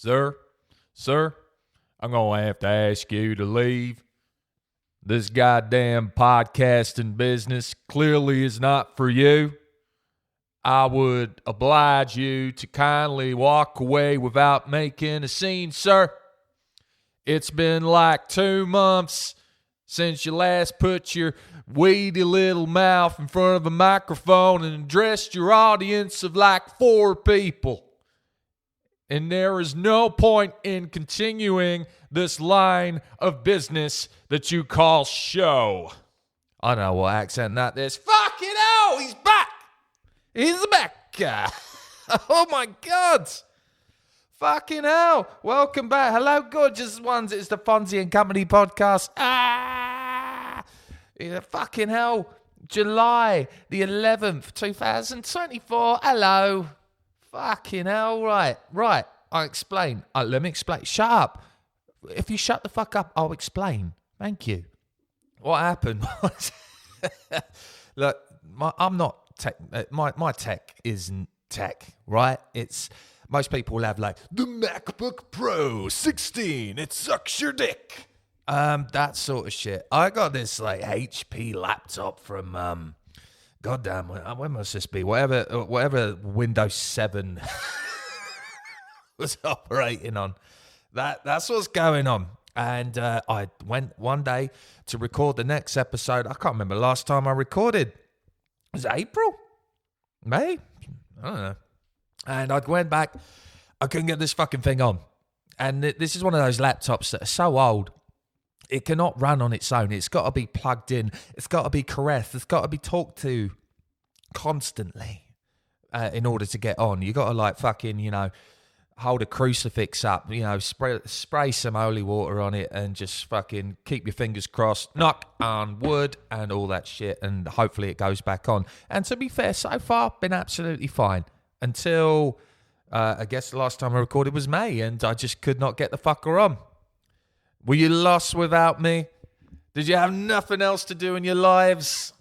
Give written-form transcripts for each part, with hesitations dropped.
Sir, I'm going to have to ask you to leave. This goddamn podcasting business clearly is not for you. I would oblige you to kindly walk away without making a scene, sir. It's been like 2 months since you last put your weedy little mouth in front of a microphone and addressed your audience of like 4 people. And there is no point in continuing this line of business that you call show. I don't know what accent that is. Fucking hell, he's back. He's back. Oh my God. Fucking hell. Welcome back. Hello, gorgeous ones. It's the Fonzy and Company podcast. Fucking hell. July the 11th, 2024. Hello. Fucking hell. Right. I'll explain. Let me explain. Shut up. If you shut the fuck up, I'll explain. Thank you. What happened was, look, I'm not tech. My tech isn't tech, right? It's most people will have like the MacBook Pro 16. It sucks your dick. That sort of shit. I got this like HP laptop from goddamn, when must this be? Whatever Windows 7 was operating on. That's what's going on. And I went one day to record the next episode. I can't remember the last time I recorded. Was it April? May? I don't know. And I went back. I couldn't get this fucking thing on. And this is one of those laptops that are so old, it cannot run on its own. It's got to be plugged in. It's got to be caressed. It's got to be talked to constantly in order to get on. You got to like fucking, hold a crucifix up, spray some holy water on it and just fucking keep your fingers crossed, knock on wood and all that shit, and hopefully it goes back on. And to be fair, so far, been absolutely fine until, I guess the last time I recorded was May, and I just could not get the fucker on. Were you lost without me? Did you have nothing else to do in your lives?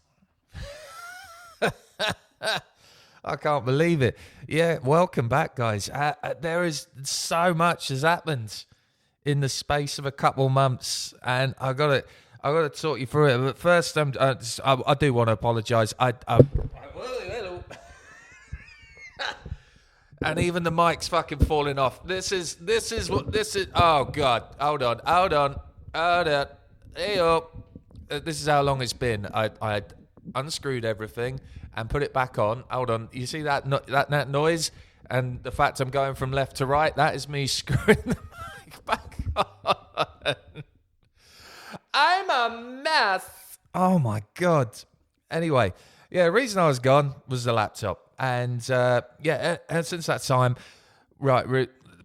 I can't believe it. Yeah, welcome back, guys. There is so much has happened in the space of a couple months, and I got to talk you through it. But first, I do want to apologise. And even the mic's fucking falling off. This is. Oh God! Hold on. Hey, this is how long it's been. I unscrewed everything and put it back on. Hold on. You see that noise? And the fact I'm going from left to right, that is me screwing the mic back on. I'm a mess. Oh my God. Anyway, yeah, the reason I was gone was the laptop. And and since that time,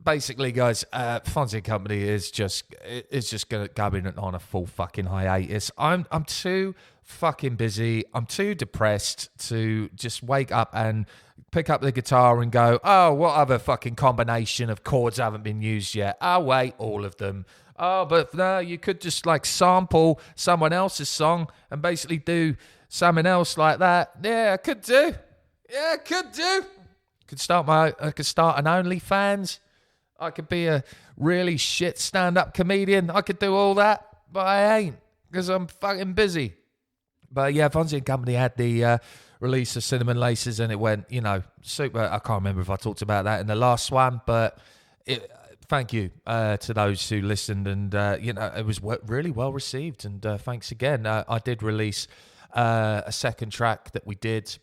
basically, guys, Fonzy Company is just going to go in on a full fucking hiatus. I'm too fucking busy. I'm too depressed to just wake up and pick up the guitar and go, oh, what other fucking combination of chords haven't been used yet? Oh, wait, all of them. Oh, but no, you could just like sample someone else's song and basically do something else like that. Yeah, I could do. I could start an OnlyFans. I could be a really shit stand-up comedian. I could do all that, but I ain't because I'm fucking busy. But yeah, Fonzy and Company had the release of Cinnamon Laces, and it went, super. I can't remember if I talked about that in the last one, but thank you to those who listened, and it was really well received. And thanks again. I did release a second track that we did.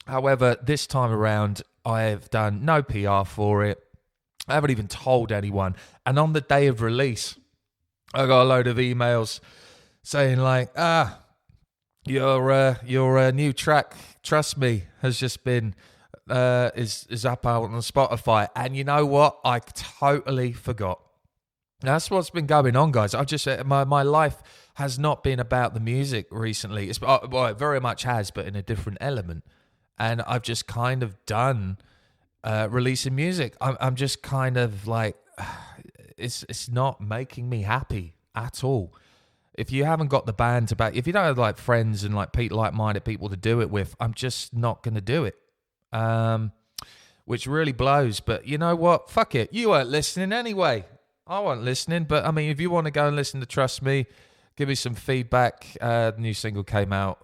However, this time around, I have done no PR for it. I haven't even told anyone. And on the day of release, I got a load of emails saying like, your new track, Trust Me, has just been is up out on Spotify. And you know what? I totally forgot. That's what's been going on, guys. I just my life has not been about the music recently. It very much has, but in a different element. And I've just kind of done releasing music. I'm just kind of like, it's not making me happy at all. If you haven't got the band if you don't have like friends and like like-minded people to do it with, I'm just not going to do it. which really blows. But you know what? Fuck it. You weren't listening anyway. I wasn't listening. But I mean, if you want to go and listen to Trust Me, give me some feedback. The new single came out.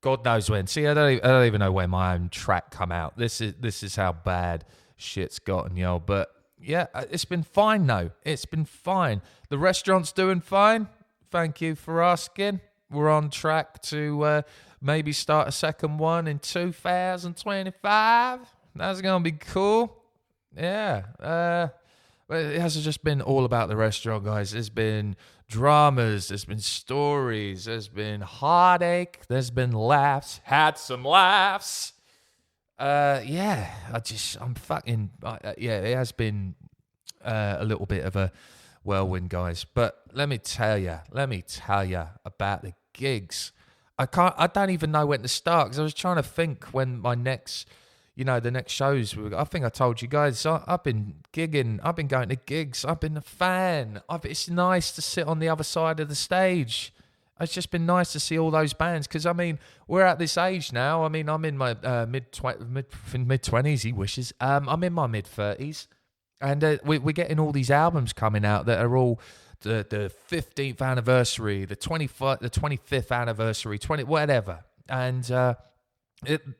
God knows when. See, I don't even know when my own track come out. This is how bad shit's gotten, yo. But yeah, it's been fine though. It's been fine. The restaurant's doing fine. Thank you for asking. We're on track to maybe start a second one in 2025. That's gonna be cool. Yeah. But it hasn't just been all about the restaurant, guys. There's been dramas, there's been stories, there's been heartache, there's been laughs, had some laughs. Yeah, it has been a little bit of a whirlwind, guys. But let me tell you about the gigs. I don't even know when to start because I was trying to think when my next, the next shows. I think I told you guys, I've been gigging. I've been going to gigs. I've been a fan. It's nice to sit on the other side of the stage. It's just been nice to see all those bands because, I mean, we're at this age now. I mean, I'm in my mid-20s, he wishes. I'm in my mid-30s. And we're getting all these albums coming out that are all the 15th anniversary, the 25th anniversary, whatever. And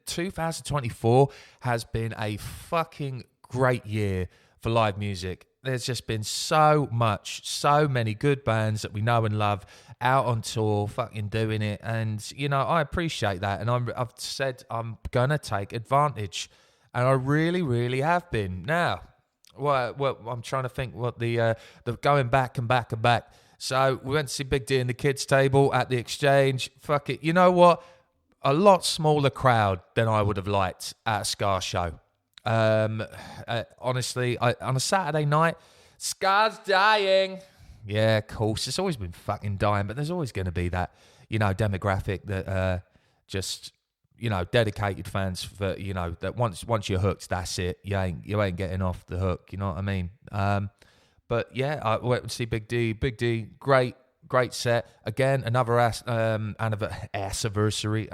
2024 has been a fucking great year for live music. There's just been so many good bands that we know and love out on tour, fucking doing it. And, I appreciate that. And I've said I'm going to take advantage. And I really, really have been. Now, well, I'm trying to think what the going back and back and back. So we went to see Big D and the Kids Table at the Exchange. Fuck it. You know what? A lot smaller crowd than I would have liked at a Scar show. Honestly, on a Saturday night, Scar's dying. Yeah, of course. It's always been fucking dying, but there's always going to be that, demographic that just, dedicated fans for, that once you're hooked, that's it. You ain't getting off the hook. You know what I mean? But yeah, I went to see Big D. Big D, great set. Again, another anniversary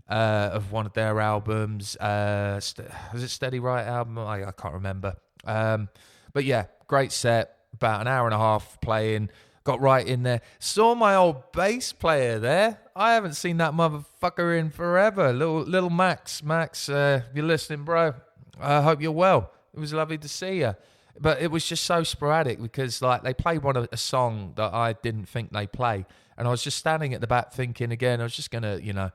of one of their albums. Was it Steady Right album? I can't remember. But yeah, great set. About an hour and a half playing. Got right in there. Saw my old bass player there. I haven't seen that motherfucker in forever. Little Max. Max, if you're listening, bro, I hope you're well. It was lovely to see you. But it was just so sporadic because, they played a song that I didn't think they'd play. And I was just standing at the back thinking again, I was just going to,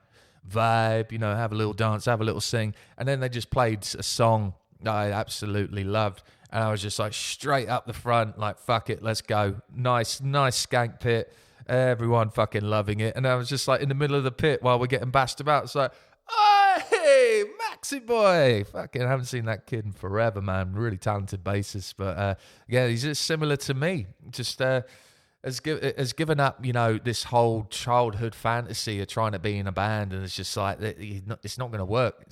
vibe, have a little dance, have a little sing. And then they just played a song that I absolutely loved. And I was just straight up the front, fuck it, let's go. Nice skank pit. Everyone fucking loving it. And I was just in the middle of the pit while we're getting bashed about. It's hey, Maxi boy. Fucking haven't seen that kid in forever, man. Really talented bassist. But yeah, he's just similar to me. Just has given up, this whole childhood fantasy of trying to be in a band, and it's just it's not going to work.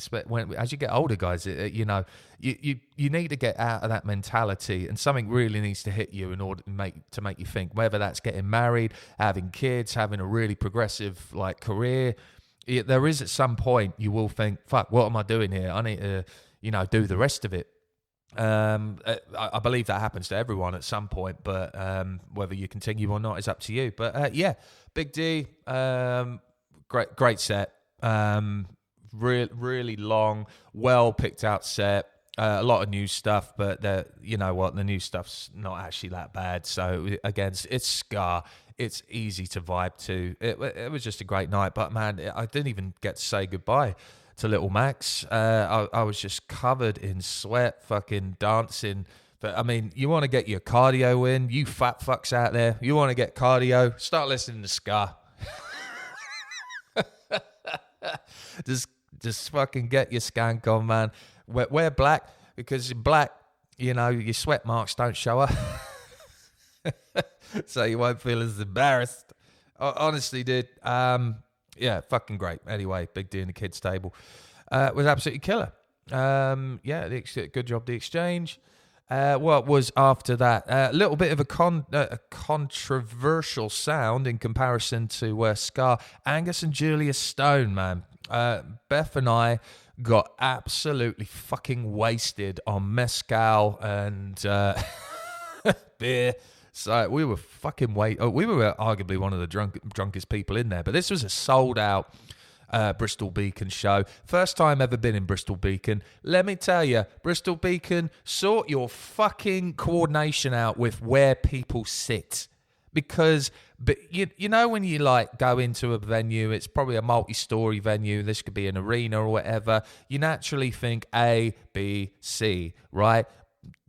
As you get older, guys, you need to get out of that mentality, and something really needs to hit you in order to make you think. Whether that's getting married, having kids, having a really progressive career, there is at some point you will think, "Fuck, what am I doing here? I need to, do the rest of it." I believe that happens to everyone at some point, but whether you continue or not is up to you. But yeah, Big D, great set, really long, well picked out set, a lot of new stuff, but you know what, the new stuff's not actually that bad. So again, it's Scar. It's easy to vibe to. It was just a great night, but man, I didn't even get to say goodbye to Little Max. I was just covered in sweat, fucking dancing. But I mean, you want to get your cardio in, you fat fucks out there. You want to get cardio? Start listening to ska. just fucking get your skank on, man. Wear black because in black, your sweat marks don't show up, so you won't feel as embarrassed. Honestly, dude. Yeah, fucking great. Anyway, Big D and the Kids Table was absolutely killer. Yeah, good job, The Exchange. What was after that? A little bit of a controversial sound in comparison to Scar. Angus and Julia Stone, man. Beth and I got absolutely fucking wasted on mezcal and beer. So we were fucking we were arguably one of the drunkest people in there. But this was a sold out Bristol Beacon show. First time ever been in Bristol Beacon. Let me tell you, Bristol Beacon, sort your fucking coordination out with where people sit. Because, but you know when you like go into a venue, it's probably a multi-story venue, this could be an arena or whatever, you naturally think A, B, C, right?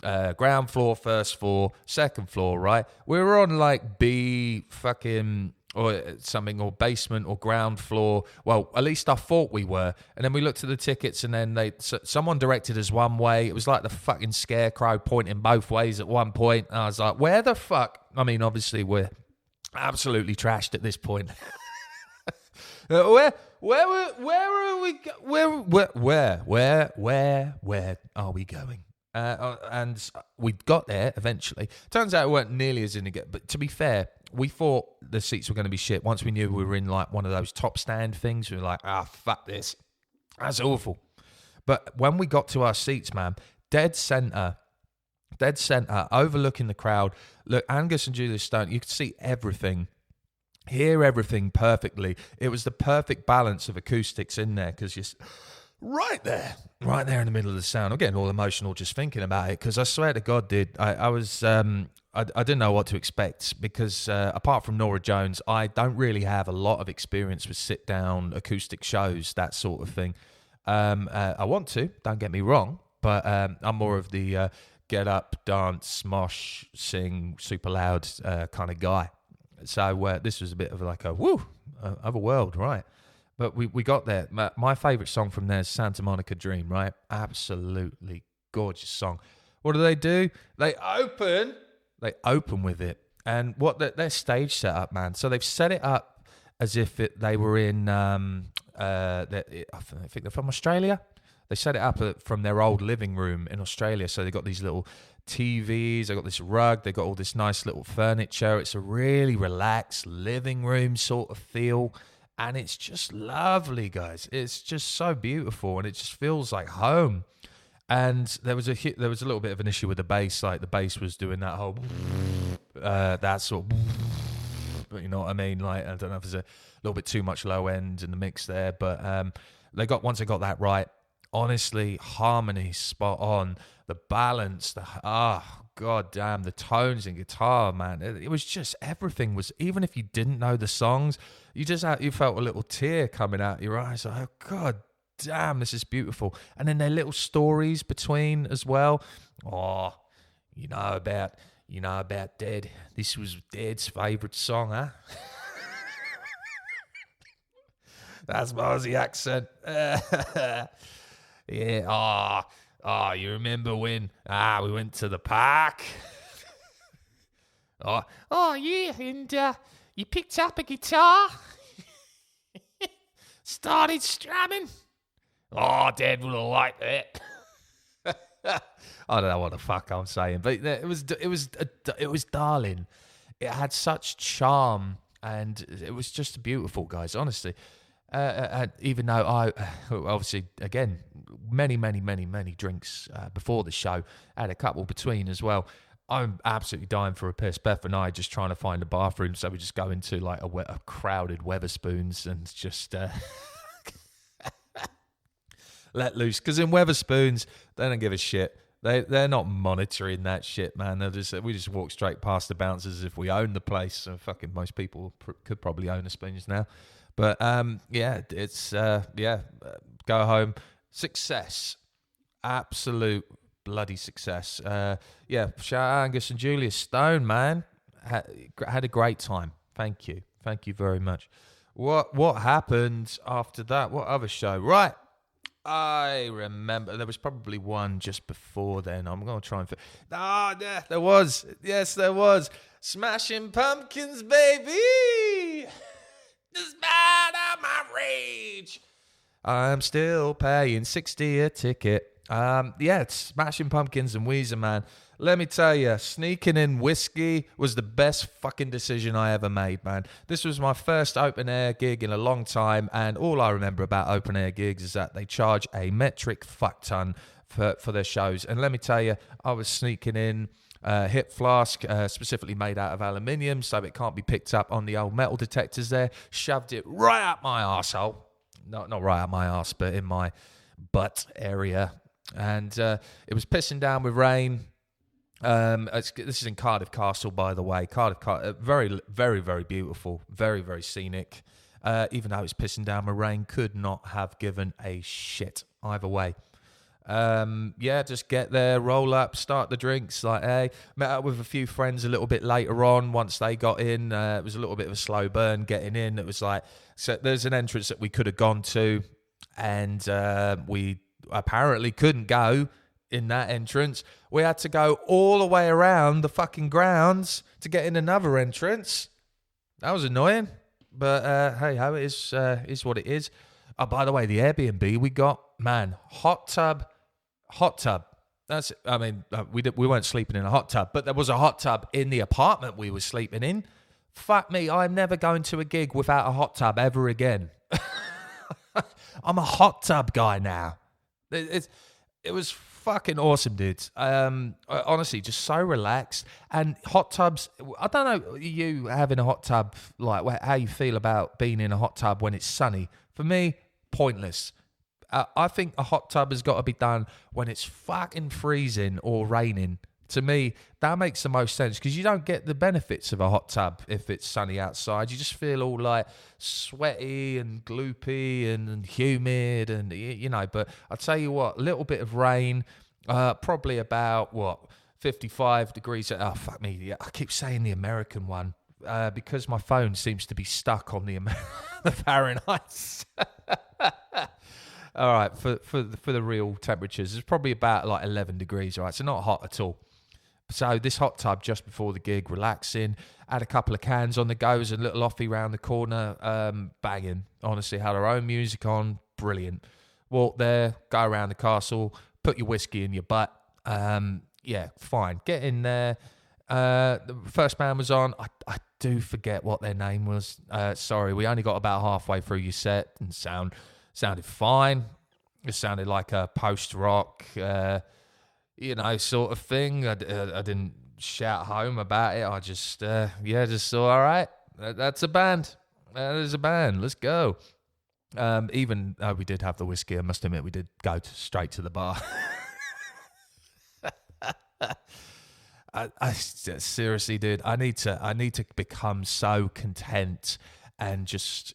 Ground floor, first floor, second floor, right? We were on like B fucking or something, or basement or ground floor. Well, at least I thought we were. And then we looked at the tickets, and then someone directed us one way. It was like the fucking scarecrow pointing both ways at one point. And I was like, where the fuck? I mean, obviously we're absolutely trashed at this point. Where are we? Where are we going? And we got there eventually. Turns out it weren't nearly as in again. But to be fair, we thought the seats were going to be shit. Once we knew we were in like one of those top stand things, we were like, fuck this. That's awful. But when we got to our seats, man, dead center, overlooking the crowd. Look, Angus and Julia Stone, you could see everything, hear everything perfectly. It was the perfect balance of acoustics in there because you're right there in the middle of the sound. I'm getting all emotional just thinking about it because I swear to God, dude, I didn't know what to expect because apart from Norah Jones, I don't really have a lot of experience with sit-down acoustic shows, that sort of thing. I want to, don't get me wrong, but I'm more of the get up, dance, mosh, sing, super loud kind of guy. So this was a bit of like a other world, right? But we got there. My favourite song from there is Santa Monica Dream, right? Absolutely gorgeous song. What do? They open with it. And what their stage set up, man. So they've set it up as if they were in, I think they're from Australia. They set it up from their old living room in Australia. So they got these little TVs, they got this rug, they got all this nice little furniture. It's a really relaxed living room sort of feel. And it's just lovely, guys. It's just so beautiful, and it just feels like home. And there was a little bit of an issue with the bass. Like the bass was doing that whole that sort of, you know what I mean? Like I don't know if there's a little bit too much low end in the mix there, but once they got that right, honestly, harmony spot on. The balance, god damn, the tones in guitar, man. It was just, everything was, even if you didn't know the songs, you felt a little tear coming out your eyes. Like, oh, god damn, this is beautiful. And then their little stories between as well. Oh, you know about Dead. This was Dead's favourite song, huh? That's my Aussie accent. Yeah. Oh, you remember when we went to the park? Oh yeah, and you picked up a guitar, started strumming. Oh, Dad would have liked that. I don't know what the fuck I'm saying, but it was darling. It had such charm, and it was just beautiful, guys. Honestly. Even though I obviously, again, many drinks before the show, had a couple between as well. I'm absolutely dying for a piss. Beth and I just trying to find a bathroom, so we just go into like a crowded Weatherspoons and just let loose. Because in Weatherspoons, they don't give a shit. They're not monitoring that shit, man. We just walk straight past the bouncers as if we own the place. So fucking most people could probably own a Spoons now. But, it's, go home. Success. Absolute bloody success. Shout out Angus and Julia Stone, man. Had a great time. Thank you. Thank you very much. What happened after that? What other show? Right. I remember there was probably one just before then. I'm going to try and... yeah, there was. Yes, there was. Smashing Pumpkins, baby! Despite of my rage, I'm still paying $60 a ticket. Yeah, it's Smashing Pumpkins and Weezer, man. Let me tell you, sneaking in whiskey was the best fucking decision I ever made, man. This was my first open air gig in a long time, and all I remember about open air gigs is that they charge a metric fuck ton for their shows. And let me tell you, I was sneaking in hip flask, specifically made out of aluminium, so it can't be picked up on the old metal detectors there. Shoved it right up my arsehole. Not right up my arse, but in my butt area. And it was pissing down with rain. This is in Cardiff Castle, by the way. Very, very, very beautiful. Very, very scenic. Even though it's pissing down with rain, could not have given a shit either way. Just get there, roll up, start the drinks. Like, hey, met up with a few friends a little bit later on. Once they got in, it was a little bit of a slow burn getting in. It was like, so there's an entrance that we could have gone to, and we apparently couldn't go in that entrance. We had to go all the way around the fucking grounds to get in another entrance. That was annoying, but hey ho, it is what it is. Oh, by the way, the Airbnb we got, man, hot tub. That's, I mean, we weren't sleeping in a hot tub, but there was a hot tub in the apartment we were sleeping in. Fuck me, I'm never going to a gig without a hot tub ever again. I'm a hot tub guy now. It was fucking awesome, dudes. Honestly, just so relaxed. And hot tubs, I don't know, you having a hot tub, like how you feel about being in a hot tub when it's sunny. For me, pointless. I think a hot tub has got to be done when it's fucking freezing or raining. To me, that makes the most sense because you don't get the benefits of a hot tub if it's sunny outside. You just feel all like sweaty and gloopy and humid and, you know. But I'll tell you what, a little bit of rain, probably about, 55 degrees. Oh, fuck me. Yeah, I keep saying the American one because my phone seems to be stuck on the Fahrenheit. All right, for the real temperatures, it's probably about like 11 degrees, right? So not hot at all. So this hot tub just before the gig, relaxing, had a couple of cans on the go, was a little offie round the corner, banging. Honestly, had our own music on, brilliant. Walk there, go around the castle, put your whiskey in your butt. Fine. Get in there. The first band was on. I do forget what their name was. Sorry, we only got about halfway through your set and sounded fine. It sounded like a post-rock, sort of thing. I didn't shout home about it. I just thought, all right, that's a band. That is a band. Let's go. Even though we did have the whiskey, I must admit we did go straight to the bar. I seriously, dude, I need to become so content and just,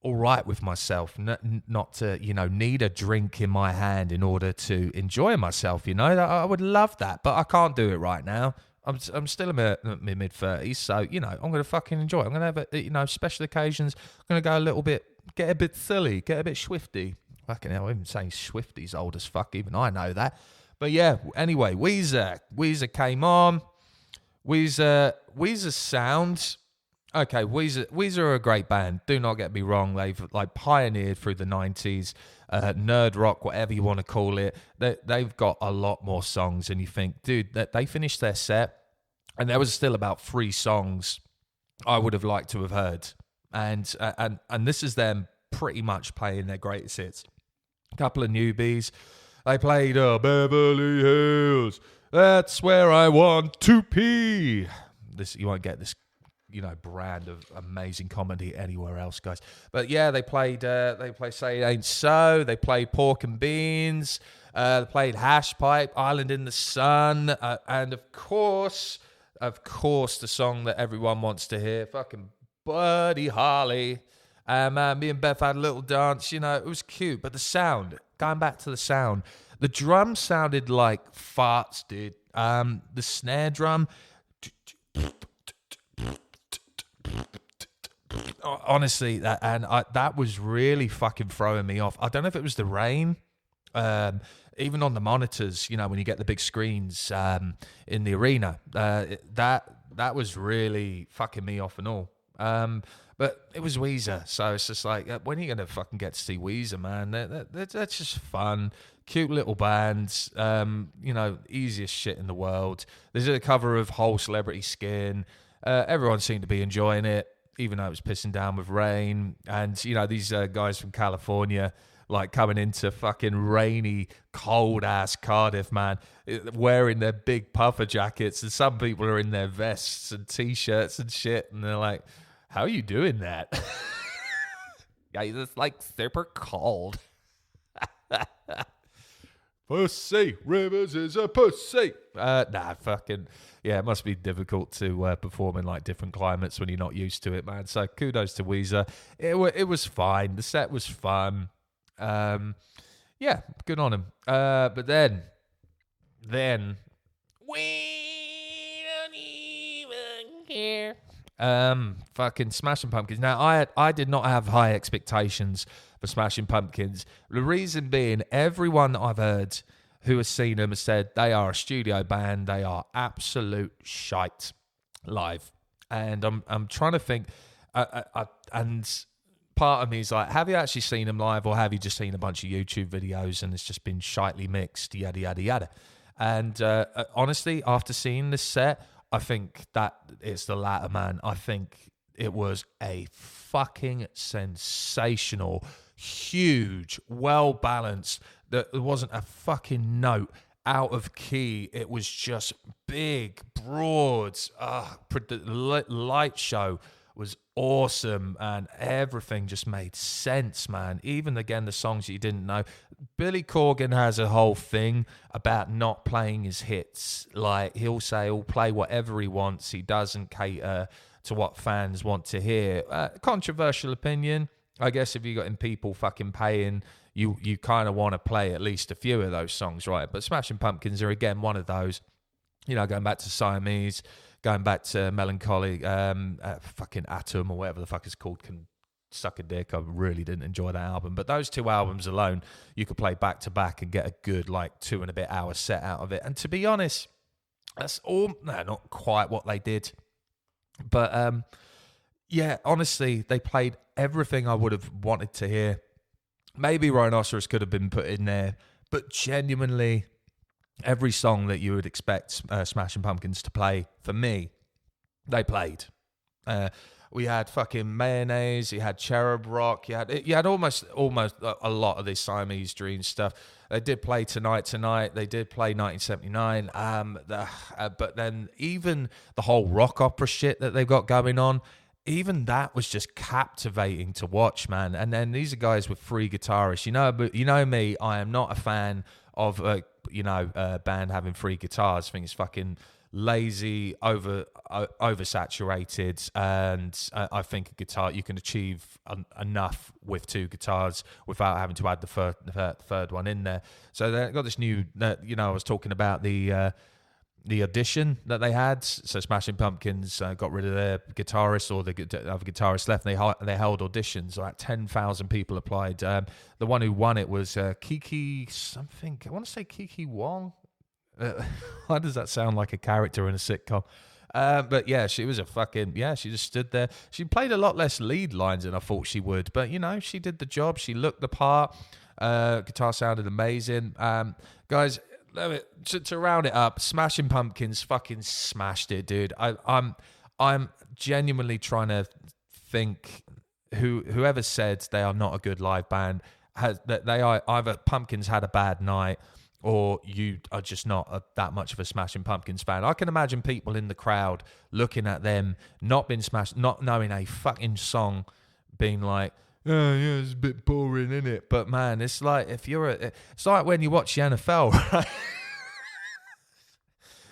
all right with myself, not to, need a drink in my hand in order to enjoy myself, I would love that, but I can't do it right now. I'm still in my mid-30s, so, I'm going to fucking enjoy it. I'm going to have, special occasions. I'm going to go get a bit silly, get a bit swifty. Fucking hell, even saying swifty's old as fuck, even I know that. But yeah, anyway, Weezer came on. Weezer sounds... Okay, Weezer are a great band. Do not get me wrong. They've pioneered through the 90s, nerd rock, whatever you want to call it. They've got a lot more songs, and you think, dude, that they finished their set, and there was still about 3 songs I would have liked to have heard, and this is them pretty much playing their greatest hits. A couple of newbies. They played Beverly Hills. That's where I want to pee. This you won't get this. Brand of amazing comedy anywhere else, guys. But yeah, they played Say It Ain't So. They played Pork and Beans. They played Hash Pipe, Island in the Sun, and of course, the song that everyone wants to hear, fucking Buddy Holly. Me and Beth had a little dance. It was cute, but the sound. Going back to the sound, the drum sounded like farts, dude. The snare drum. Honestly, that was really fucking throwing me off. I don't know if it was the rain, even on the monitors. When you get the big screens in the arena, that was really fucking me off and all. But it was Weezer, so it's just like, when are you gonna fucking get to see Weezer, man? That's just fun. Cute little band, easiest shit in the world. They did a cover of Whole Celebrity Skin. Everyone seemed to be enjoying it, even though it was pissing down with rain. And, these guys from California, like coming into fucking rainy, cold-ass Cardiff, man, wearing their big puffer jackets. And some people are in their vests and T-shirts and shit. And they're like, how are you doing that? Yeah, it's like super cold. Pussy, Rivers is a pussy. It must be difficult to perform in like different climates when you're not used to it, man. So kudos to Weezer. It was fine. The set was fun. Good on him. But then we don't even care. Fucking Smashing Pumpkins. Now, I did not have high expectations for Smashing Pumpkins. The reason being, everyone that I've heard who has seen them has said they are a studio band. They are absolute shite live. And I'm trying to think, and part of me is like, have you actually seen them live, or have you just seen a bunch of YouTube videos and it's just been shitely mixed, yada, yada, yada. And honestly, after seeing this set, I think that it's the latter, man. I think it was a fucking sensational, huge, well-balanced. There wasn't a fucking note out of key. It was just big, broad. The light show was awesome, and everything just made sense, man. Even, again, the songs that you didn't know. Billy Corgan has a whole thing about not playing his hits. Like, he'll say he'll play whatever he wants. He doesn't cater to what fans want to hear. Controversial opinion. I guess if you got in people fucking paying, you kind of want to play at least a few of those songs, right? But Smashing Pumpkins are, again, one of those. Going back to Siamese, going back to Melancholy, fucking Atom, or whatever the fuck it's called, can suck a dick. I really didn't enjoy that album. But those two albums alone, you could play back to back and get a good, 2 and a bit hour set out of it. And to be honest, that's all, not quite what they did. But, honestly, they played everything I would have wanted to hear. Maybe Rhinoceros could have been put in there, but genuinely, every song that you would expect Smashing Pumpkins to play, for me, they played. We had fucking Mayonnaise, you had Cherub Rock, you had almost a lot of this Siamese Dream stuff. They did play Tonight, they did play 1979, but then even the whole rock opera shit that they've got going on, even that was just captivating to watch, man. And then these are guys with three guitarists. You know me, I am not a fan of a band having three guitars. I think it's fucking lazy, oversaturated, and I think a guitar, you can achieve enough with two guitars without having to add the third one in there. So they got this new, I was talking about the audition that they had. So Smashing Pumpkins got rid of their guitarist, or the other guitarist left, and they held auditions. Like 10,000 people applied. The one who won it was Kiki something. I want to say Kiki Wong. Why does that sound like a character in a sitcom? But yeah, she was she just stood there. She played a lot less lead lines than I thought she would, but she did the job. She looked the part. Guitar sounded amazing. Guys, to round it up, Smashing Pumpkins fucking smashed it, dude. I'm genuinely trying to think whoever said they are not a good live band that they are either Pumpkins had a bad night, or you are just not that much of a Smashing Pumpkins fan. I can imagine people in the crowd looking at them, not being smashed, not knowing a fucking song, being like, oh, yeah, it's a bit boring, isn't it? But man, it's like it's like when you watch the NFL, right?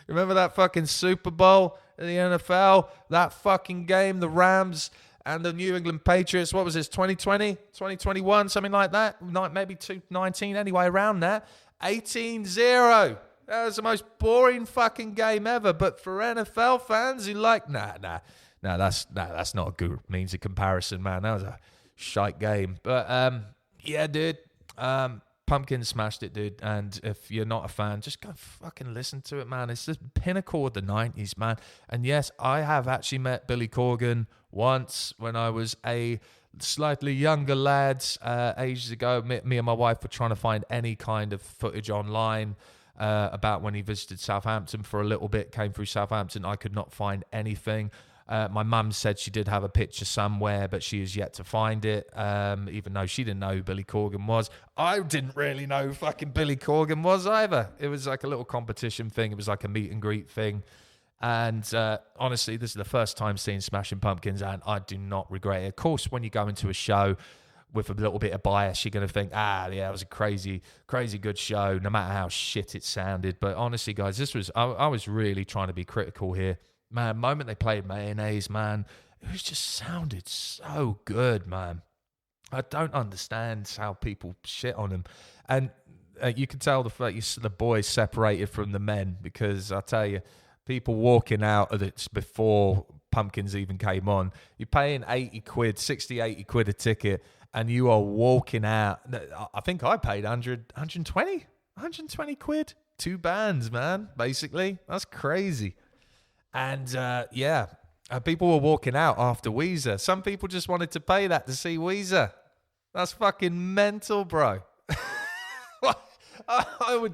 Remember that fucking Super Bowl in the NFL? That fucking game, the Rams and the New England Patriots. What was this, 2020, 2021, something like that? Maybe 2019, anyway, around that. 18-0. That was the most boring fucking game ever. But for NFL fans, you're like, nah, that's not a good means of comparison, man. That was a shite game. But yeah, dude, Pumpkin smashed it, dude. And if you're not a fan, just go fucking listen to it, man. It's the pinnacle of the 90s, man. And yes, I have actually met Billy Corgan once when I was a slightly younger lads ages ago. Me and my wife were trying to find any kind of footage online about when he visited Southampton for a little bit, came through Southampton. I could not find anything. My mum said she did have a picture somewhere, but she is yet to find it, even though she didn't know who Billy Corgan was. I didn't really know who fucking Billy Corgan was either. It was like a little competition thing. It was like a meet and greet thing. And honestly, this is the first time seeing Smashing Pumpkins, and I do not regret it. Of course, when you go into a show with a little bit of bias, you're going to think, yeah, it was a crazy, crazy good show, no matter how shit it sounded. But honestly, guys, I was really trying to be critical here. Man, the moment they played Mayonnaise, man, it just sounded so good, man. I don't understand how people shit on him. And you can tell the boys separated from the men, because I tell you, people walking out of it before Pumpkins even came on, you're paying 80 quid a ticket, and you are walking out. I think I paid 120 quid. 2 bands, man, basically. That's crazy. And people were walking out after Weezer. Some people just wanted to pay that to see Weezer. That's fucking mental, bro. I would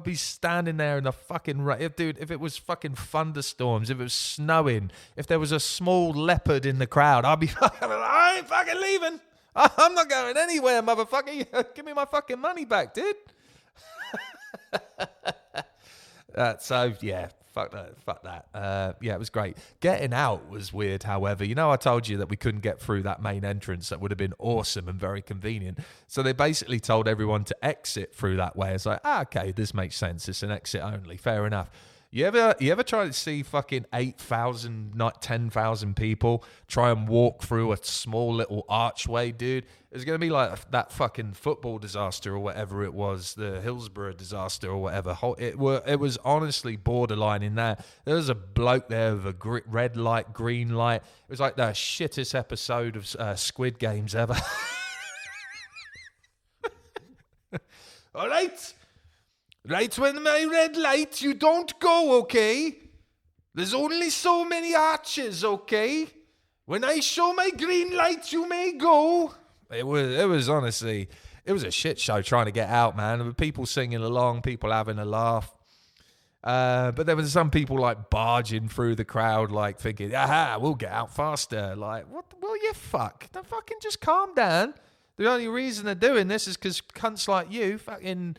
be standing there in the fucking rain. Dude, if it was fucking thunderstorms, if it was snowing, if there was a small leopard in the crowd, I'd be fucking, I ain't fucking leaving. I'm not going anywhere, motherfucker. Give me my fucking money back, dude. So, yeah. Fuck that. It was great. Getting out was weird, however. You know, I told you that we couldn't get through that main entrance. That would have been awesome and very convenient. So they basically told everyone to exit through that way. It's like, okay, this makes sense. It's an exit only. Fair enough. You ever try to see fucking 8,000, not 10,000 people try and walk through a small little archway, dude? It's going to be like that fucking football disaster or whatever it was, the Hillsborough disaster or whatever. It was honestly borderline in that. There was a bloke there with a red light, green light. It was like the shittest episode of Squid Games ever. All right. Right when my red light, you don't go, okay? There's only so many arches, okay? When I show my green light, you may go. It was honestly, it was a shit show trying to get out, man. There were people singing along, people having a laugh. But there was some people like barging through the crowd, like thinking, aha, we'll get out faster. Like, what will you fuck? Don't fucking just calm down. The only reason they're doing this is because cunts like you fucking,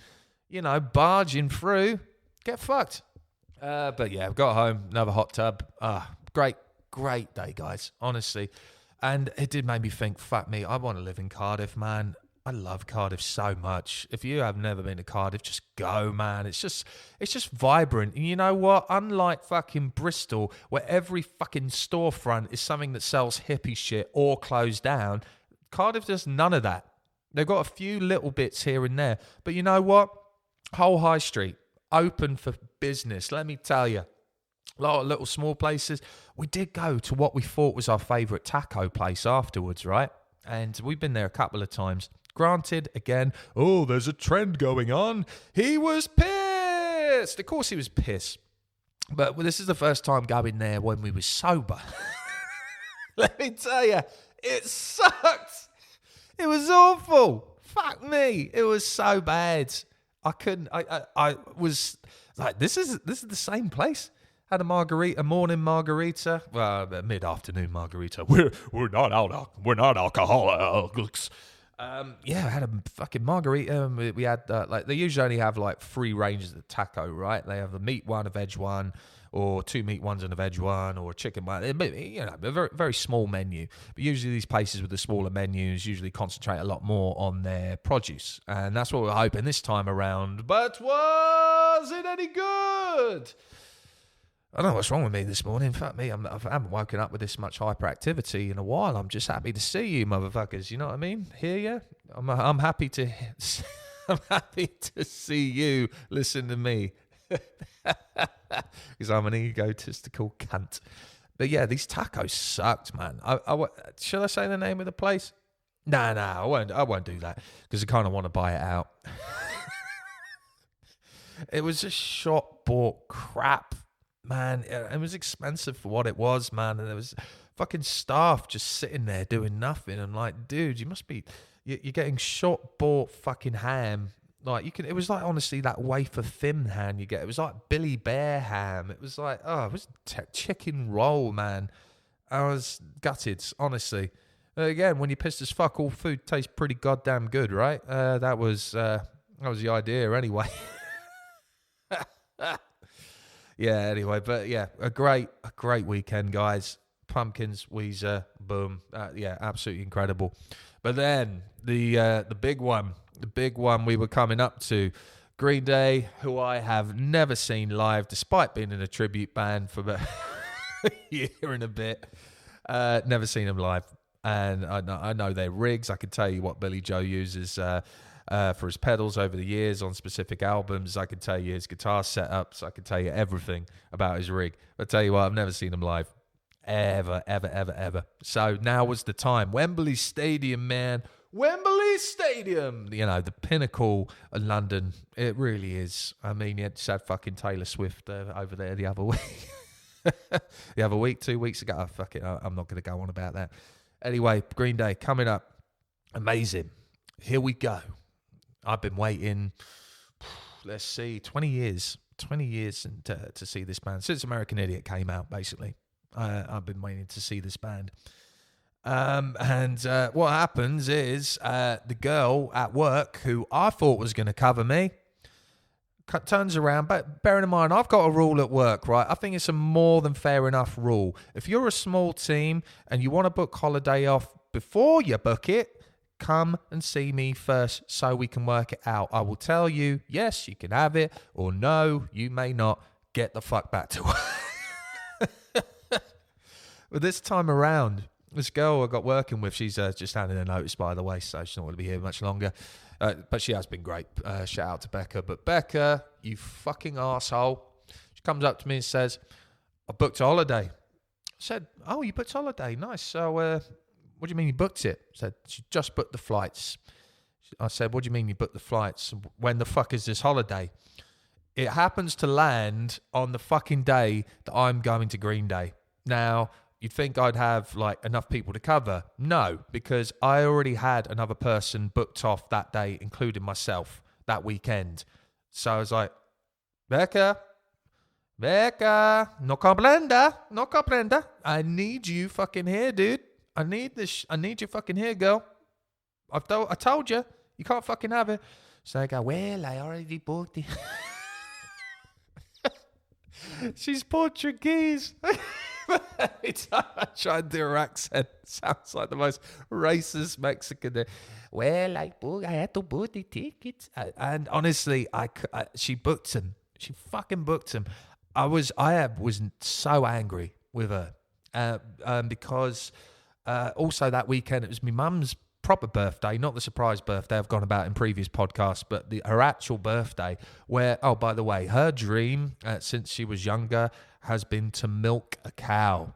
barging through, get fucked. But yeah, I've got home, another hot tub. Great day, guys, honestly. And it did make me think, fuck me, I want to live in Cardiff, man. I love Cardiff so much. If you have never been to Cardiff, just go, man. It's just vibrant. And you know what? Unlike fucking Bristol, where every fucking storefront is something that sells hippie shit or closed down, Cardiff does none of that. They've got a few little bits here and there. But you know what? Whole high street, open for business, let me tell you. A lot of little small places. We did go to what we thought was our favourite taco place afterwards, right? And we've been there a couple of times. Granted, again, there's a trend going on. He was pissed. Of course he was pissed. But this is the first time going there when we were sober. Let me tell you, it sucked. It was awful. Fuck me. It was so bad. I couldn't. I was like, this is the same place. Had a morning margarita. Well, a mid-afternoon margarita. We're not alcoholics. I had a fucking margarita. We had they usually only have like 3 ranges of taco, right? They have a meat one, a veg one, or 2 meat ones and a veg one, or a chicken one. A very, very small menu. But usually these places with the smaller menus usually concentrate a lot more on their produce. And that's what we're hoping this time around. But was it any good? I don't know what's wrong with me this morning. Fuck me, I haven't woken up with this much hyperactivity in a while. I'm just happy to see you, motherfuckers. You know what I mean? Hear you? I'm happy to. I'm happy to see you. Listen to me, because I'm an egotistical cunt. But yeah, these tacos sucked, man. Should I say the name of the place? No, I won't. I won't do that because I kind of want to buy it out. It was just shop bought crap. Man, it was expensive for what it was, man. And there was fucking staff just sitting there doing nothing. I'm like, dude, you must be, you're getting short bought fucking ham. Like it was like honestly that wafer thin ham you get. It was like Billy Bear ham. It was like, it was chicken roll, man. I was gutted, honestly. Again, when you're pissed as fuck, all food tastes pretty goddamn good, right? That was the idea, anyway. Yeah, anyway, but yeah, a great weekend, guys. Pumpkins, Weezer, boom, yeah, absolutely incredible. But then the big one we were coming up to, Green Day, who I have never seen live, despite being in a tribute band for about a year and a bit. Never seen them live, and I know their rigs. I can tell you what Billy Joe uses for his pedals over the years on specific albums. I can tell you his guitar setups. I can tell you everything about his rig. But I tell you what, I've never seen him live. Ever. So now was the time. Wembley Stadium, man. Wembley Stadium. You know, the pinnacle of London. It really is. I mean, you just had fucking Taylor Swift over there the other week. 2 weeks ago. Oh, fuck it. I'm not going to go on about that. Anyway, Green Day coming up. Amazing. Here we go. I've been waiting, let's see, 20 years to see this band. Since American Idiot came out, basically. I've been waiting to see this band. And what happens is the girl at work, who I thought was going to cover me, turns around. But bearing in mind, I've got a rule at work, right? I think it's a more than fair enough rule. If you're a small team and you want to book holiday off before you book it, come and see me first so we can work it out. I will tell you, yes, you can have it, or no, you may not. Get the fuck back to work. But this time around, this girl I got working with, she's just handing a notice, by the way, so she's not going to be here much longer. But she has been great. Shout out to Becca. But Becca, you fucking arsehole. She comes up to me and says, I booked a holiday. I said, oh, you booked a holiday? Nice. So, what do you mean you booked it? I said, she just booked the flights. I said, what do you mean you booked the flights? When the fuck is this holiday? It happens to land on the fucking day that I'm going to Green Day. Now, you'd think I'd have like enough people to cover. No, because I already had another person booked off that day, including myself, that weekend. So I was like, Becca, no comprenda. I need you fucking here, dude. I need you fucking here, girl. I told you, you can't fucking have it. So I go, well, I already booked it. She's Portuguese. I tried to do her accent. Sounds like the most racist Mexican. Well, I had to book the tickets. And honestly, she booked him. She fucking booked him. I was so angry with her because also that weekend it was my mum's proper birthday, not the surprise birthday I've gone about in previous podcasts, but her actual birthday, where, oh, by the way, her dream since she was younger has been to milk a cow.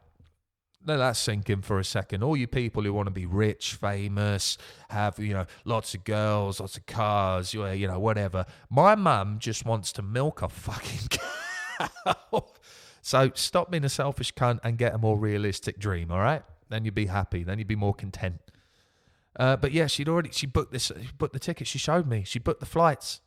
Let that sink in for a second. All you people who want to be rich, famous, have, lots of girls, lots of cars, whatever. My mum just wants to milk a fucking cow. So stop being a selfish cunt and get a more realistic dream, all right? Then you'd be happy. Then you'd be more content. But yeah, she booked the ticket. She showed me. She booked the flights.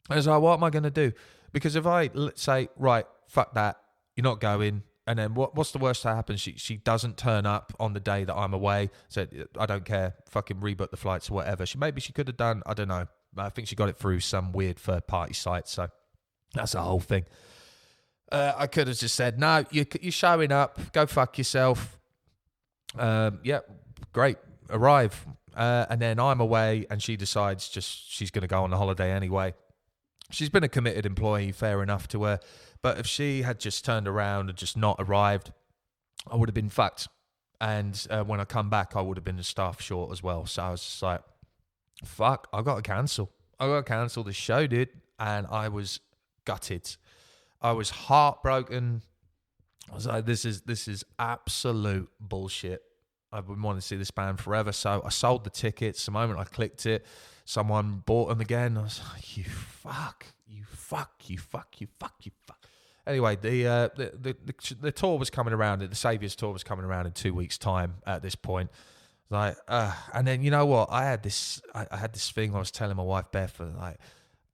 I was like, what am I going to do? Because if I say, right, fuck that, you're not going, and then what's the worst that happens? She doesn't turn up on the day that I'm away. Said, I don't care. Fucking rebook the flights or whatever. Maybe she could have done. I don't know. I think she got it through some weird third party site. So that's the whole thing. I could have just said, no, you're showing up. Go fuck yourself. Yeah, great. Arrive. And then I'm away and she decides she's going to go on the holiday anyway. She's been a committed employee, fair enough to her. But if she had just turned around and just not arrived, I would have been fucked. And when I come back, I would have been a staff short as well. So I was just like, fuck, I got to cancel. I got to cancel the show, dude. And I was gutted. I was heartbroken. I was like, this is absolute bullshit. I've been wanting to see this band forever. So I sold the tickets. The moment I clicked it, someone bought them again. I was like, you fuck. Anyway, the tour was coming around. The Saviour's tour was coming around in 2 weeks' time. At this point, like, and then you know what? I had this thing. I was telling my wife Beth, like,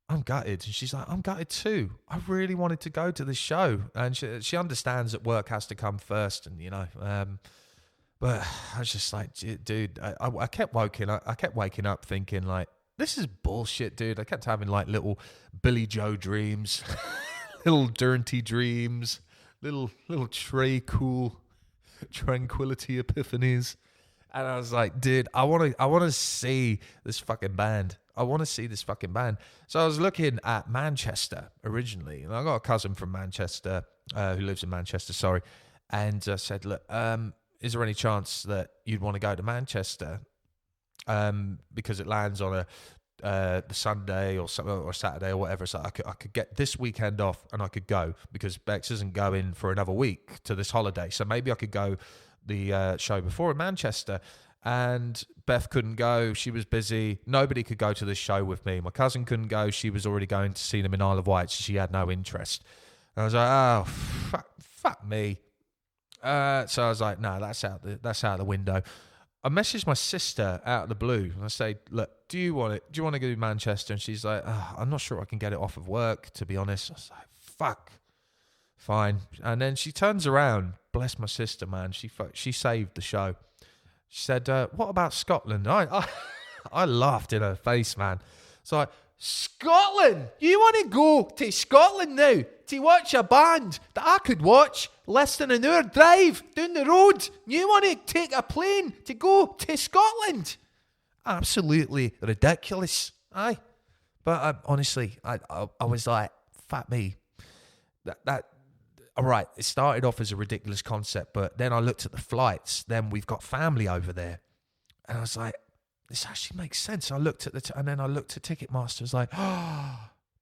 I'm gutted, and she's like, I'm gutted too. I really wanted to go to the show, and she understands that work has to come first, and but I was just like, dude, I kept waking up thinking like, this is bullshit, dude. I kept having like little Billy Joe dreams, little dirty dreams, little cool tranquility epiphanies. And I was like, dude, I want to see this fucking band. I want to see this fucking band. So I was looking at Manchester originally, and I got a cousin from Manchester who lives in Manchester, sorry, and said, look, is there any chance that you'd want to go to Manchester? Because it lands on the Sunday or Saturday or whatever. So I could get this weekend off and I could go, because Bex isn't going for another week to this holiday. So maybe I could go the show before in Manchester. And Beth couldn't go. She was busy. Nobody could go to this show with me. My cousin couldn't go. She was already going to see them in Isle of Wight, so she had no interest. And I was like, oh, fuck me. So I was like, no, that's out the window. I messaged my sister out of the blue, and I say, look, do you want it? Do you want to go to Manchester? And she's like, I'm not sure I can get it off of work, to be honest. I was like, fuck. Fine. And then she turns around. Bless my sister, man. She saved the show. She said, what about Scotland? I laughed in her face, man. It's like, Scotland? You want to go to Scotland now to watch a band that I could watch less than an hour drive down the road? You want to take a plane to go to Scotland? Absolutely ridiculous. Aye. But honestly, I was like, fuck me. That all right, it started off as a ridiculous concept, but then I looked at the flights. Then we've got family over there. And I was like, this actually makes sense. I looked at and then I looked at Ticketmaster. I was like,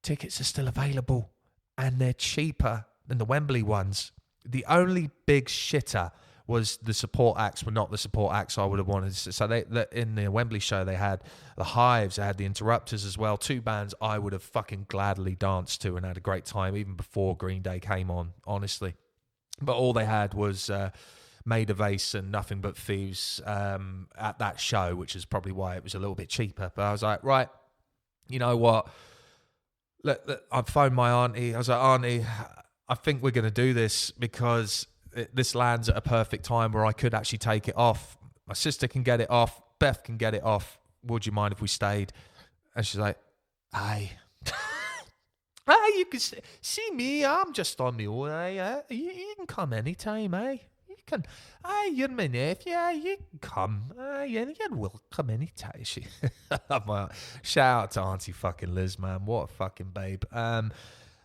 tickets are still available, and they're cheaper than the Wembley ones. The only big shitter was the support acts were not the support acts I would have wanted. So they in the Wembley show, they had the Hives, they had the Interrupters as well. Two bands I would have fucking gladly danced to and had a great time, even before Green Day came on, honestly. But all they had was Made of Ace and Nothing But Thieves at that show, which is probably why it was a little bit cheaper. But I was like, right, you know what? I phoned my auntie. I was like, Auntie, I think we're going to do this, because this lands at a perfect time where I could actually take it off. My sister can get it off. Beth can get it off. Would you mind if we stayed? And she's like, aye. Aye, you can see me. I'm just on my own. Aye. You can come anytime, aye. You can. Aye, you're my nephew. Aye, you can come. Aye, you're welcome anytime. Shout out to Auntie fucking Liz, man. What a fucking babe.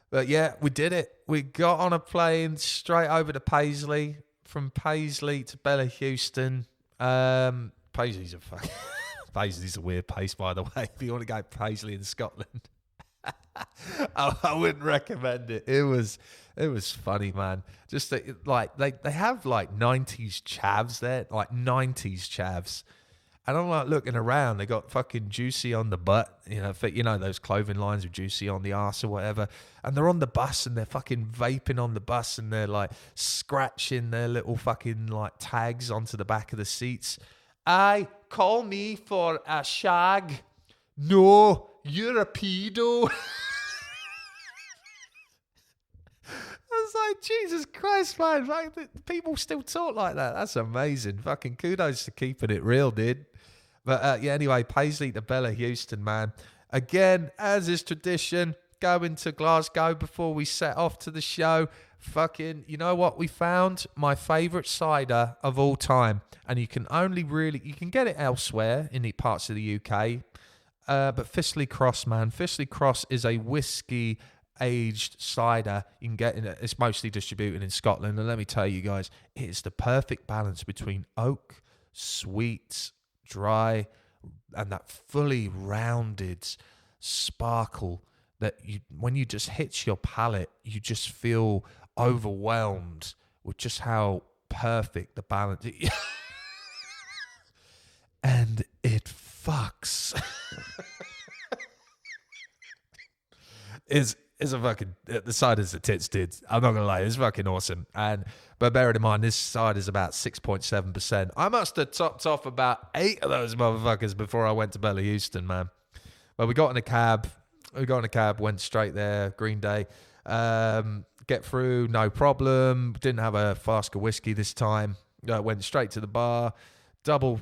But yeah, we did it. We got on a plane straight over to Paisley. From Paisley to Bella Houston. Paisley's a weird place, by the way. If you want to go to Paisley in Scotland, I wouldn't recommend it. It was funny, man. Just like they have like 90s chavs there, like 90s chavs. And I'm like looking around, they got fucking Juicy on the butt, those clothing lines with Juicy on the arse or whatever. And they're on the bus and they're fucking vaping on the bus, and they're like scratching their little fucking like tags onto the back of the seats. Aye, call me for a shag. No, you're a pedo. I was like, Jesus Christ, man. Like, people still talk like that. That's amazing. Fucking kudos to keeping it real, dude. But anyway, Paisley to Bella Houston, man. Again, as is tradition, going to Glasgow before we set off to the show. Fucking, you know what we found? My favourite cider of all time. And you can get it elsewhere in the parts of the UK. But Fistley Cross, man. Fistley Cross is a whiskey aged cider. You can get it's mostly distributed in Scotland. And let me tell you guys, it is the perfect balance between oak, sweet, dry, and that fully rounded sparkle that when you just hits your palate, you just feel overwhelmed with just how perfect the balance is. And it fucks. It's a fucking, the ciders the tits did. I'm not gonna lie, it's fucking awesome. But bearing in mind, this cider is about 6.7%. I must have topped off about 8 of those motherfuckers before I went to Bella Houston, man. But we got in a cab. Went straight there. Green Day. Get through, no problem. Didn't have a flask of whiskey this time. Went straight to the bar. Double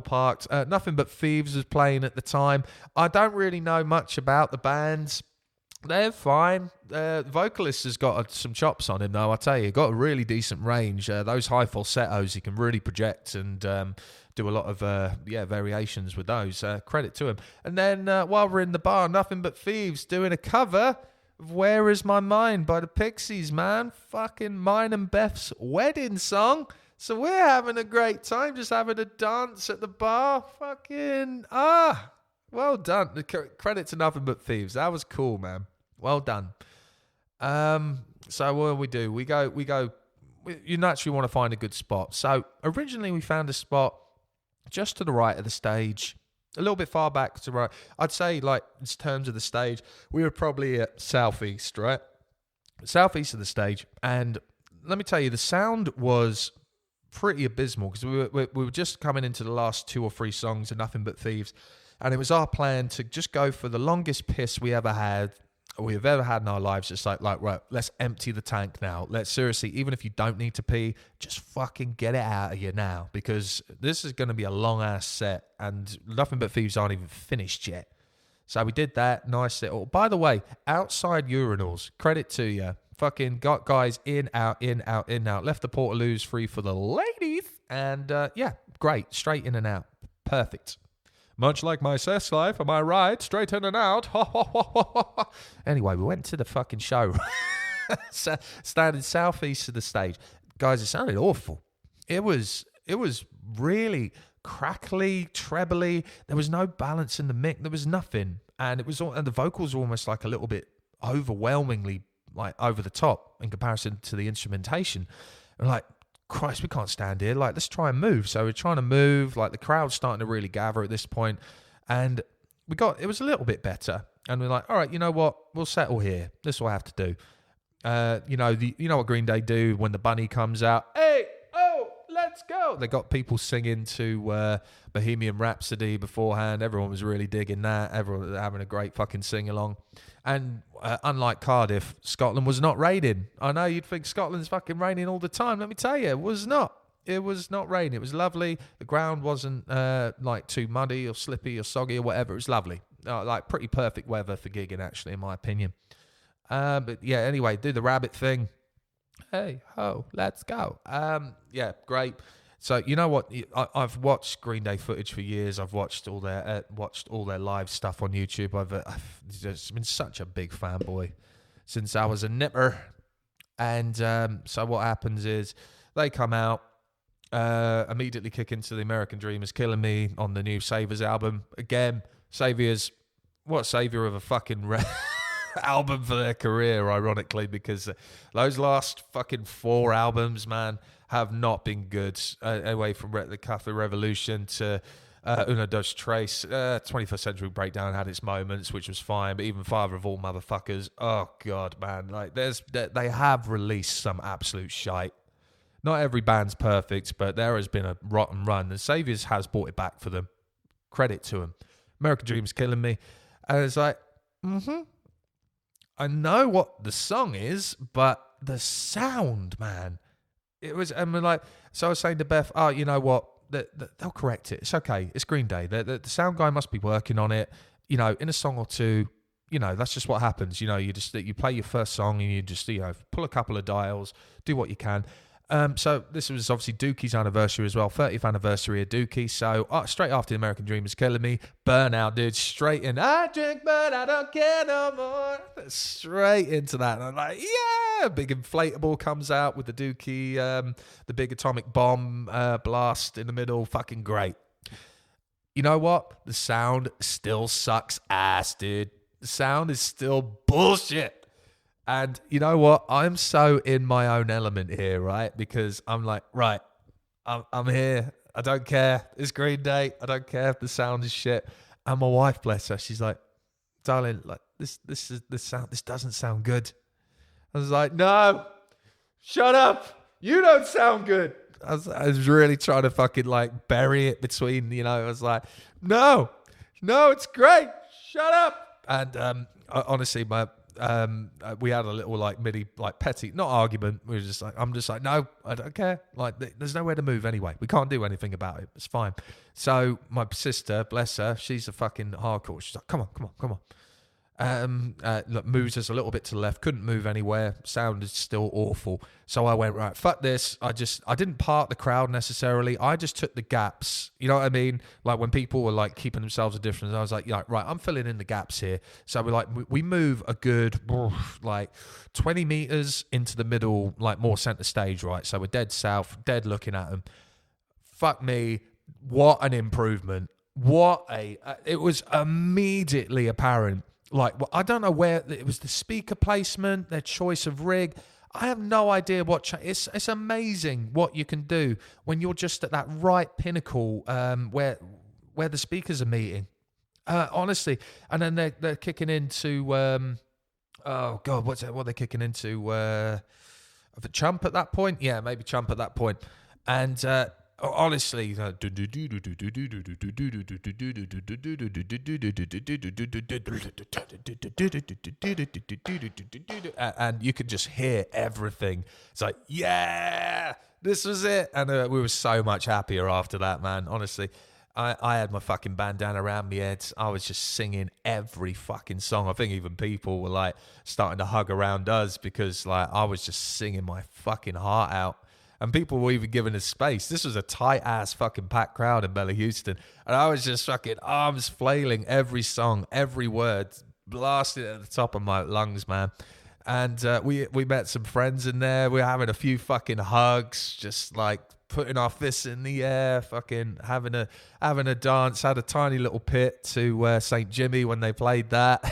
parked. Nothing But Thieves was playing at the time. I don't really know much about the bands. They're fine. The vocalist has got some chops on him, though. I tell you, got a really decent range. Those high falsettos, he can really project and do a lot of variations with those. Credit to him. And then while we're in the bar, Nothing But Thieves doing a cover of "Where Is My Mind" by the Pixies, man. Fucking mine and Beth's wedding song. So we're having a great time, just having a dance at the bar. Fucking well done. Credit to Nothing But Thieves. That was cool, man. Well done. So what do? We go. You naturally want to find a good spot. So originally we found a spot just to the right of the stage, a little bit far back to the right. I'd say, like, in terms of the stage, we were probably at southeast, right? Southeast of the stage. And let me tell you, the sound was pretty abysmal because we were just coming into the last 2 or 3 songs of Nothing But Thieves. And it was our plan to just go for the longest piss we've ever had in our lives. Just like, right, let's empty the tank now. Let's seriously, even if you don't need to pee, just fucking get it out of you now, because this is going to be a long ass set and Nothing But Thieves aren't even finished yet. So we did that. Nice little, by the way, outside urinals, credit to you. Fucking got guys in, out. Left the portaloos free for the ladies. And great. Straight in and out. Perfect. Much like my sex life, am I right? Straight in and out. Anyway, we went to the fucking show. Standing southeast of the stage. Guys, it sounded awful. It was really crackly, trebly. There was no balance in the mix. There was nothing. And the vocals were almost like a little bit overwhelmingly like over the top in comparison to the instrumentation. And like, Christ, we can't stand here. Like, let's try and move. So we're trying to move. Like, the crowd's starting to really gather at this point. And it was a little bit better. And we're like, all right, you know what? We'll settle here. This is what I have to do. You know what Green Day do when the bunny comes out? Hey, oh, let's go. They got people singing to Bohemian Rhapsody beforehand. Everyone was really digging that. Everyone was having a great fucking sing-along. And unlike Cardiff, Scotland was not raining. I know you'd think Scotland's fucking raining all the time. Let me tell you, it was not. It was not raining. It was lovely. The ground wasn't like too muddy or slippy or soggy or whatever. It was lovely. Like pretty perfect weather for gigging, actually, in my opinion. But yeah, anyway, do the rabbit thing. Hey, ho, let's go. Yeah, great. So you know what? I've watched Green Day footage for years. I've watched all their live stuff on YouTube. I've just been such a big fanboy since I was a nipper. And so what happens is they come out, immediately kick into The American Dream Is Killing Me on the new Saviors album. Again, Saviors, what a savior of a fucking album for their career, ironically, because those last fucking 4 albums, man, have not been good. Anyway, from the Catholic Revolution to Uno Dos Tres, 21st Century Breakdown had its moments, which was fine, but even Father of All Motherfuckers, oh God, man, like they have released some absolute shite. Not every band's perfect, but there has been a rotten run, and Saviors has brought it back for them. Credit to them. American Dream's Killing Me. And it's like, I know what the song is, but the sound, man. It was, I mean, like, so I was saying to Beth, oh, you know what? They'll correct it. It's okay. It's Green Day. The sound guy must be working on it. You know, in a song or two, you know, that's just what happens. You know, you play your first song and you just, you know, pull a couple of dials, do what you can. So this was obviously Dookie's anniversary as well, 30th anniversary of Dookie. So straight after The American Dream Is Killing Me, Burnout, dude, straight in. I drink, but I don't care no more. Straight into that. And I'm like, yeah, big inflatable comes out with the Dookie, the big atomic bomb blast in the middle. Fucking great. You know what? The sound still sucks ass, dude. The sound is still bullshit. And you know what? I'm so in my own element here, right? Because I'm like, right, I'm here. I don't care. It's Green Day. I don't care if the sound is shit. And my wife, bless her, she's like, darling, like, this doesn't sound good. I was like, no, shut up. You don't sound good. I was really trying to fucking like bury it between, I was like, no, it's great. Shut up. And honestly, we had a little like mini like petty, not argument. We were just like, I'm just like, no, I don't care. Like, there's nowhere to move anyway. We can't do anything about it. It's fine. So my sister, bless her, she's a fucking hardcore. She's like, come on. Look, moves us a little bit to the left, couldn't move anywhere, sounded still awful. So I went, right, fuck this. I didn't part the crowd necessarily. I just took the gaps. You know what I mean? Like when people were like keeping themselves a distance, I was like, yeah, right, I'm filling in the gaps here. So we move a good like 20 meters into the middle, like more center stage, right? So we're dead south, dead looking at them. Fuck me, what an improvement. It was immediately apparent. Like, well, I don't know where it was, the speaker placement, their choice of rig. I have no idea it's amazing what you can do when you're just at that right pinnacle where the speakers are meeting. Honestly, and then they're kicking into oh god, what are they kicking into? The Chump at that point? Yeah, maybe Chump at that point. And honestly, and you could just hear everything. It's like, yeah, this was it. And we were so much happier after that, man. Honestly, I had my fucking bandana around my head. I was just singing every fucking song. I think even people were like starting to hug around us because like I was just singing my fucking heart out. And people were even giving us space. This was a tight-ass fucking packed crowd in Bella Houston. And I was just fucking arms flailing every song, every word, blasting at the top of my lungs, man. And we met some friends in there. We were having a few fucking hugs, just like putting our fists in the air, fucking having a dance. Had a tiny little pit to St. Jimmy when they played that.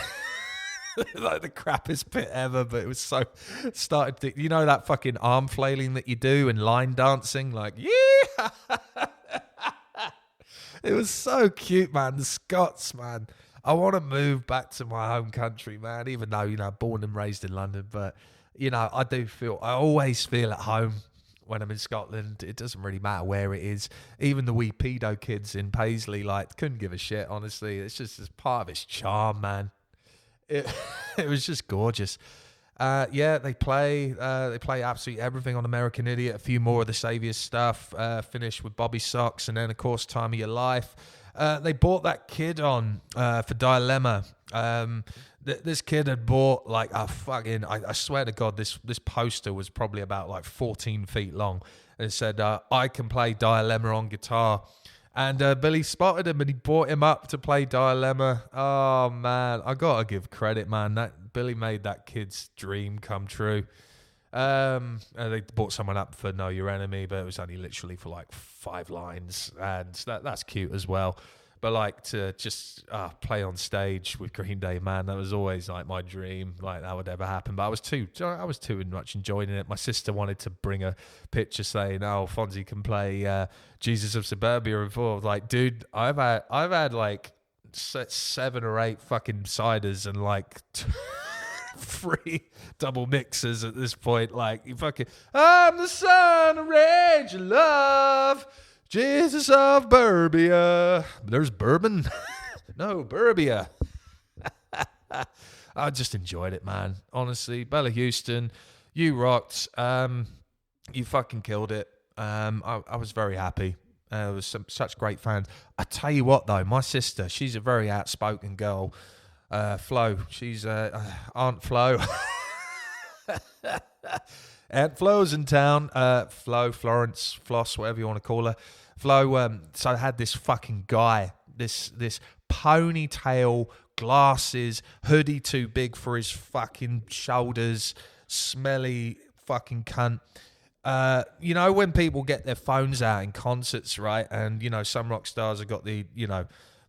Like the crappiest pit ever, but it was so that fucking arm flailing that you do in line dancing, like yeah. It was so cute, man. The Scots, man. I want to move back to my home country, man. Even though born and raised in London, but I always feel at home when I'm in Scotland. It doesn't really matter where it is. Even the wee pedo kids in Paisley, like, couldn't give a shit. Honestly, it's just as part of its charm, man. It was just gorgeous. They play absolutely everything on American Idiot, a few more of the Saviour's stuff, finished with Bobby Socks, and then of course Time of Your Life. They bought that kid on for Dilemma. This kid had bought like a fucking, I swear to God, this poster was probably about like 14 feet long, and it said I can play Dilemma on guitar. And Billy spotted him and he brought him up to play Dilemma. Oh, man. I got to give credit, man. That Billy made that kid's dream come true. They brought someone up for Know Your Enemy, but it was only literally for like 5 lines. And that's cute as well. But like to just play on stage with Green Day, man, that was always like my dream. Like that would ever happen. But I was too much enjoying it. My sister wanted to bring a picture saying, "Oh, Fonzy can play Jesus of Suburbia." And forth. Like, dude, I've had like 7 or 8 fucking ciders and like 3 double mixers at this point. Like, you fucking, I'm the son of rage and love. Jesus of Burbia. There's bourbon? No, Burbia. I just enjoyed it, man. Honestly, Bella Houston, you rocked. You fucking killed it. I was very happy. There was such great fans. I tell you what, though, my sister, she's a very outspoken girl. Flo, she's Aunt Flo. Aunt Flo's in town. Flo, Florence, Floss, whatever you want to call her. Flo, so I had this fucking guy, this ponytail, glasses, hoodie too big for his fucking shoulders, smelly fucking cunt. When people get their phones out in concerts, right? And, some rock stars have got the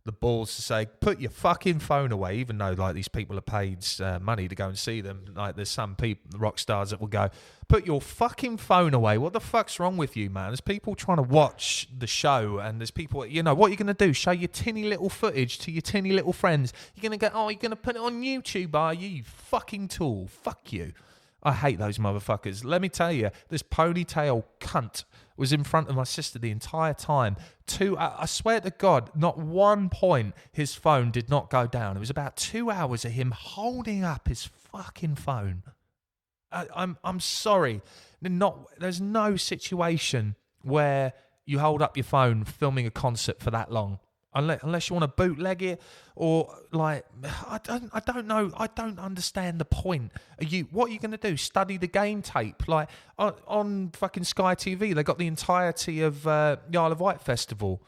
the balls to say, put your fucking phone away, even though like these people are paid money to go and see them. Like there's some people, rock stars, that will go, put your fucking phone away. What the fuck's wrong with you, man? There's people trying to watch the show, and there's people, you know, what are you going to do? Show your tinny little footage to your tinny little friends? You're going to go, oh, you're going to put it on YouTube, are you? You fucking tool. Fuck you. I hate those motherfuckers. Let me tell you, this ponytail cunt was in front of my sister the entire time. I swear to God, not one point his phone did not go down. It was about 2 hours of him holding up his fucking phone. I'm sorry. There's no situation where you hold up your phone filming a concert for that long. Unless you want to bootleg it, or like, I don't know. I don't understand the point. What are you going to do? Study the game tape? Like on fucking Sky TV, they got the entirety of the Isle of Wight festival.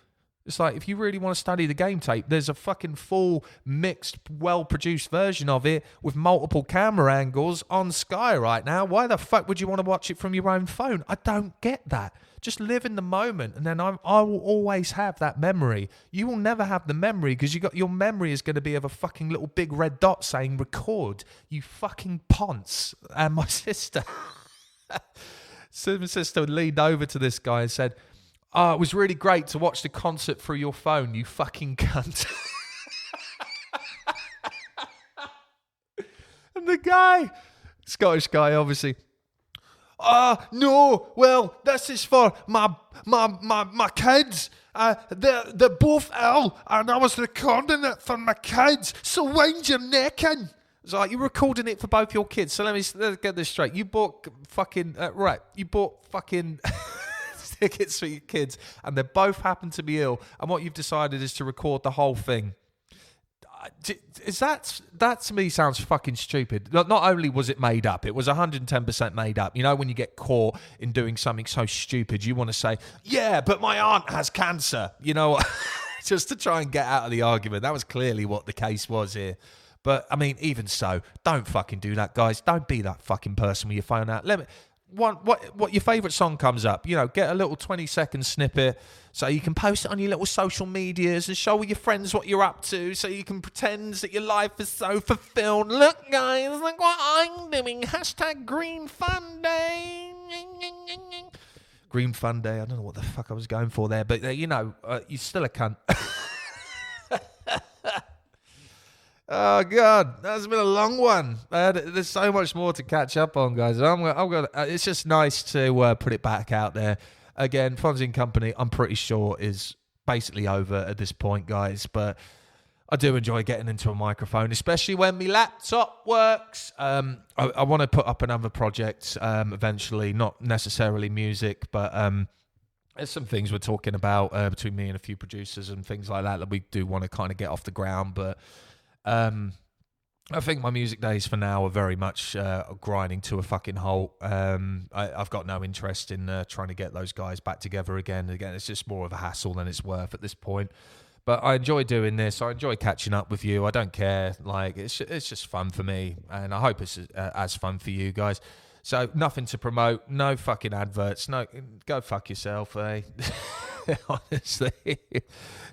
It's like, if you really want to study the game tape, there's a fucking full, mixed, well-produced version of it with multiple camera angles on Sky right now. Why the fuck would you want to watch it from your own phone? I don't get that. Just live in the moment, and then I will always have that memory. You will never have the memory, because your memory is going to be of a fucking little big red dot saying record, you fucking ponce. And my sister, leaned over to this guy and said, oh, it was really great to watch the concert through your phone, you fucking cunt. And the guy, Scottish guy, obviously, no, well, this is for my kids. They're both ill, and I was recording it for my kids, so wind your neck in. It's like, you're recording it for both your kids. So let's get this straight. You bought fucking, tickets for your kids, and they both happen to be ill, and what you've decided is to record the whole thing. That to me sounds fucking stupid. Not only was it made up, it was 110% made up. You know, when you get caught in doing something so stupid, you want to say, yeah, but my aunt has cancer, you know, just to try and get out of the argument. That was clearly what the case was here. But I mean, even so, don't fucking do that, guys. Don't be that fucking person with your phone out. What your favourite song comes up, you know, get a little 20-second snippet so you can post it on your little social medias and show your friends what you're up to, so you can pretend that your life is so fulfilled. Look, guys, look what I'm doing. # Green Fun Day. Green Fun Day. I don't know what the fuck I was going for there, but you know, you're still a cunt. Oh, God, that's been a long one. There's so much more to catch up on, guys. It's just nice to put it back out there. Again, Fonzy and Company, I'm pretty sure, is basically over at this point, guys. But I do enjoy getting into a microphone, especially when my laptop works. I want to put up another project eventually, not necessarily music, but there's some things we're talking about between me and a few producers and things like that we do want to kind of get off the ground, but I think my music days for now are very much grinding to a fucking halt. I've got no interest in trying to get those guys back together again. Again, it's just more of a hassle than it's worth at this point. But I enjoy doing this. I enjoy catching up with you. I don't care. Like, it's just fun for me, and I hope it's as fun for you guys. So nothing to promote. No fucking adverts. No, go fuck yourself, eh? Honestly,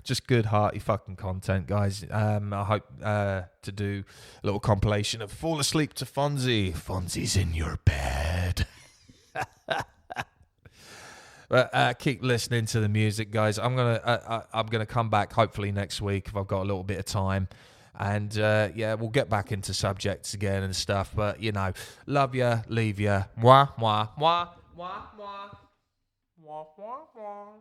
just good hearty fucking content, guys. I hope to do a little compilation of Fall Asleep to Fonzy. Fonzy's in your bed. But keep listening to the music, guys. I'm gonna come back hopefully next week if I've got a little bit of time. And yeah, we'll get back into subjects again and stuff. But you know, love ya, leave ya. Mwah, mwah, mwah, mwah, mwah, mwah, mwah, mwah.